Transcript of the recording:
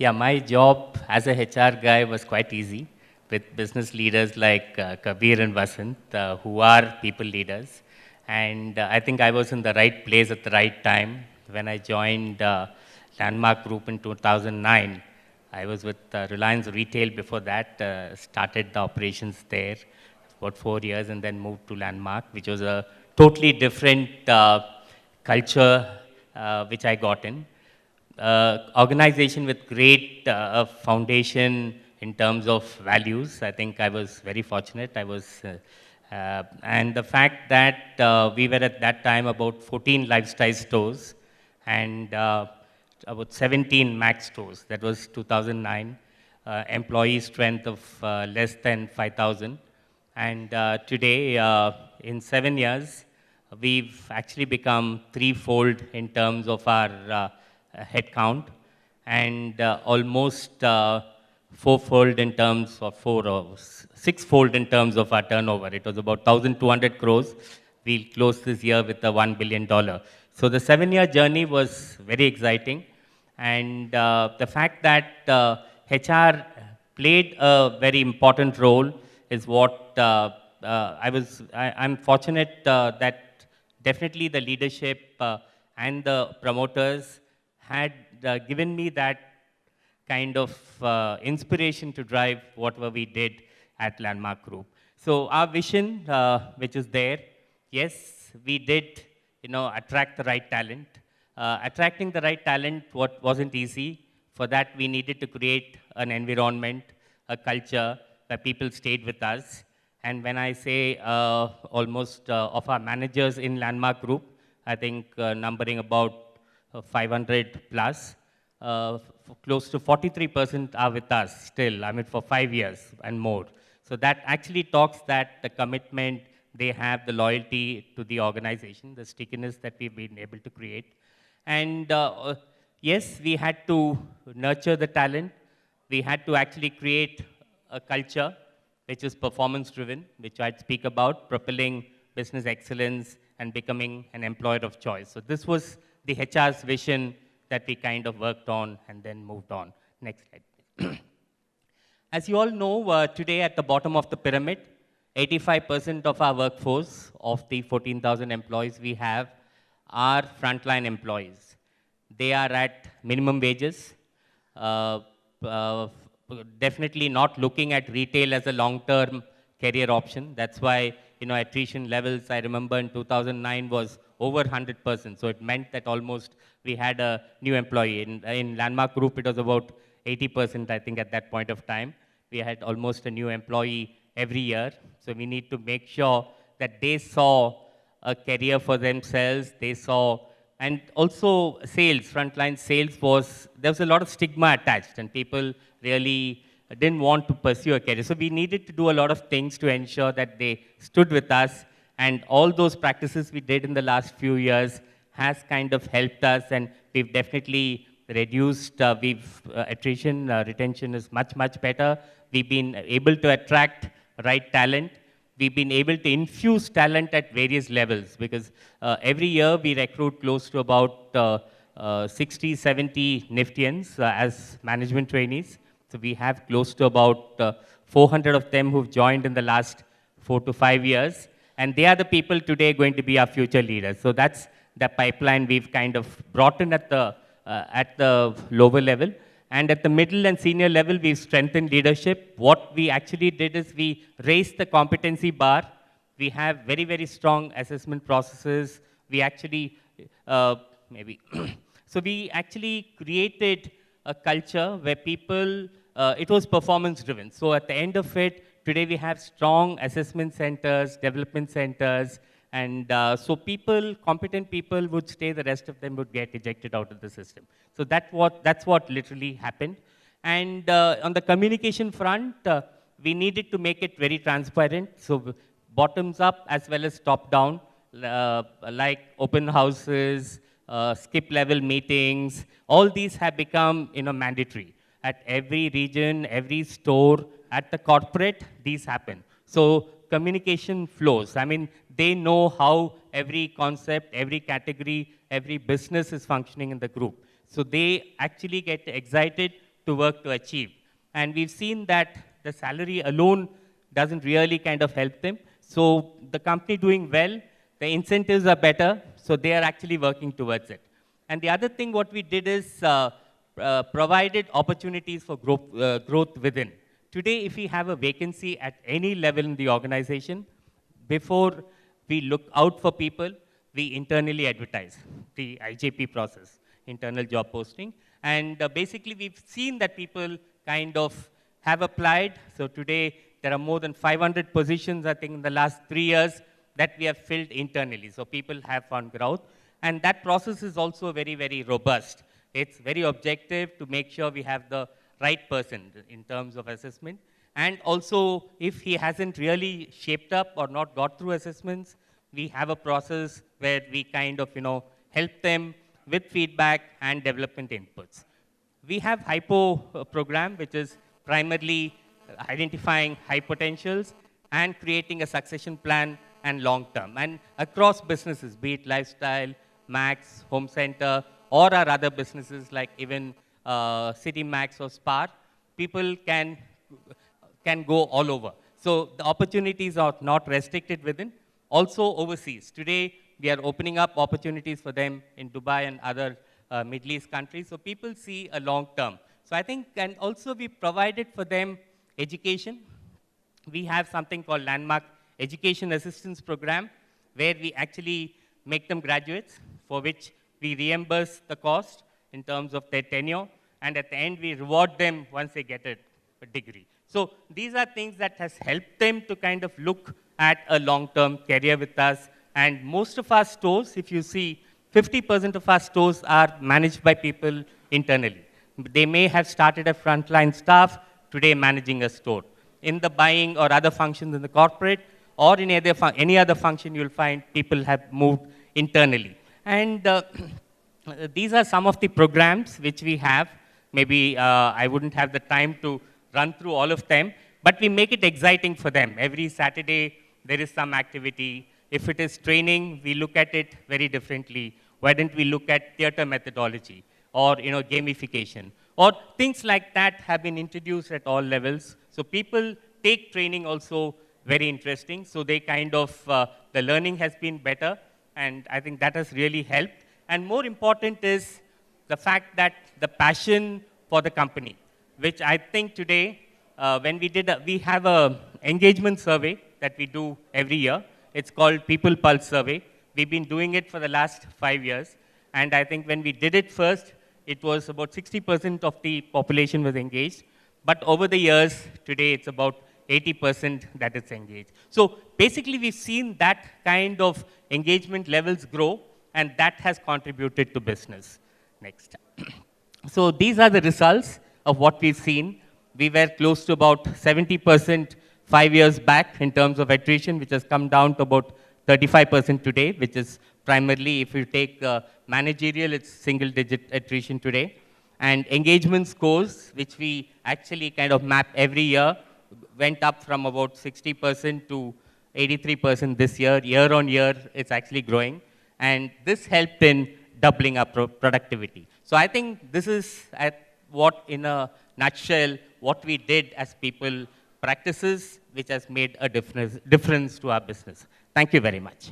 Yeah, my job as a HR guy was quite easy with business leaders like Kabir and Vasant, who are people leaders. And I think I was in the right place at the right time. When I joined Landmark Group in 2009, I was with Reliance Retail before that, started the operations there for about 4 years and then moved to Landmark, which was a totally different culture which I got in. Organization with great foundation in terms of values. I think I was very fortunate. And the fact that we were at that time about 14 lifestyle stores and about 17 max stores. That was 2009. Employee strength of less than 5,000. And today, in 7 years, we've actually become threefold in terms of our head count and almost fourfold in terms of sixfold in terms of our turnover. It was about 1,200 crores. We'll close this year with a $1 billion. So the 7-year journey was very exciting. And the fact that HR played a very important role is what I'm fortunate that definitely the leadership and the promoters had given me that kind of inspiration to drive whatever we did at Landmark Group. So our vision, which is there, yes, we did, attract the right talent. Attracting the right talent wasn't easy. For that, we needed to create an environment, a culture where people stayed with us. And when I say almost of our managers in Landmark Group, I think numbering about 500 plus, close to 43% are with us still, for 5 years and more. So that actually talks that the commitment they have, the loyalty to the organization, the stickiness that we've been able to create. And yes, we had to nurture the talent. We had to actually create a culture which is performance-driven, which I'd speak about, propelling business excellence and becoming an employer of choice. So this was the HR's vision that we kind of worked on and then moved on. Next slide, please. As you all know, today at the bottom of the pyramid, 85% of our workforce of the 14,000 employees we have are frontline employees. They are at minimum wages, definitely not looking at retail as a long-term career option. That's why, attrition levels, I remember in 2009 was over 100%. So it meant that almost we had a new employee. In Landmark Group, it was about 80%, I think, at that point of time. We had almost a new employee every year. So we need to make sure that they saw a career for themselves. They saw, and also sales, frontline sales there was a lot of stigma attached and people really didn't want to pursue a career. So we needed to do a lot of things to ensure that they stood with us, and all those practices we did in the last few years has kind of helped us, and we've definitely reduced, attrition, retention is much, much better. We've been able to attract right talent. We've been able to infuse talent at various levels because every year we recruit close to about 60, 70 Niftians as management trainees. So we have close to about 400 of them who've joined in the last 4 to 5 years. And they are the people today going to be our future leaders. So that's the pipeline we've kind of brought in at the lower level. And at the middle and senior level, we've strengthened leadership. What we actually did is we raised the competency bar. We have very, very strong assessment processes. We actually, so we actually created a culture where people, it was performance driven. So at the end of it, today we have strong assessment centers, development centers, and so competent people would stay, the rest of them would get ejected out of the system. So that's what literally happened. And on the communication front, we needed to make it very transparent. So bottoms up as well as top down, like open houses, skip level meetings, all these have become mandatory. At every region, every store, at the corporate, these happen. So communication flows. They know how every concept, every category, every business is functioning in the group. So they actually get excited to work to achieve. And we've seen that the salary alone doesn't really kind of help them. So the company doing well, the incentives are better, so they are actually working towards it. And the other thing what we did is provided opportunities for growth within. Today, if we have a vacancy at any level in the organization, before we look out for people, we internally advertise the IJP process, internal job posting. And basically, we've seen that people kind of have applied. So today, there are more than 500 positions, I think, in the last 3 years that we have filled internally. So people have found growth. And that process is also very, very robust. It's very objective to make sure we have the right person in terms of assessment. And also, if he hasn't really shaped up or not got through assessments, we have a process where we kind of, help them with feedback and development inputs. We have HYPO program, which is primarily identifying high potentials and creating a succession plan and long term. And across businesses, be it lifestyle, Max, Home Center, or our other businesses like even City Max or Spar, people can go all over. So the opportunities are not restricted within. Also overseas. Today, we are opening up opportunities for them in Dubai and other Middle East countries. So people see a long term. So I think, and also we provided for them education. We have something called Landmark Education Assistance Program, where we actually make them graduates, for which we reimburse the cost in terms of their tenure. And at the end, we reward them once they get a degree. So these are things that has helped them to kind of look at a long-term career with us. And most of our stores, if you see, 50% of our stores are managed by people internally. They may have started a frontline staff, today managing a store. In the buying or other functions in the corporate, or in any other function, you'll find people have moved internally. And these are some of the programs which we have. Maybe I wouldn't have the time to run through all of them, but we make it exciting for them. Every Saturday, there is some activity. If it is training, we look at it very differently. Why don't we look at theater methodology or gamification? Or things like that have been introduced at all levels. So people take training also very interesting. So they kind of, the learning has been better. And I think that has really helped. And more important is the fact that the passion for the company, which I think today, when we have a engagement survey that we do every year. It's called People Pulse Survey. We've been doing it for the last 5 years. And I think when we did it first, it was about 60% of the population was engaged. But over the years, today it's about 80% that is engaged. So basically, we've seen that kind of engagement levels grow, and that has contributed to business. Next. So these are the results of what we've seen. We were close to about 70% 5 years back in terms of attrition, which has come down to about 35% today, which is primarily, if you take managerial, it's single-digit attrition today. And engagement scores, which we actually kind of map every year, went up from about 60% to 83% this year. Year on year, it's actually growing. And this helped in doubling our productivity. So I think this is what, in a nutshell, what we did as people practices, which has made a difference to our business. Thank you very much.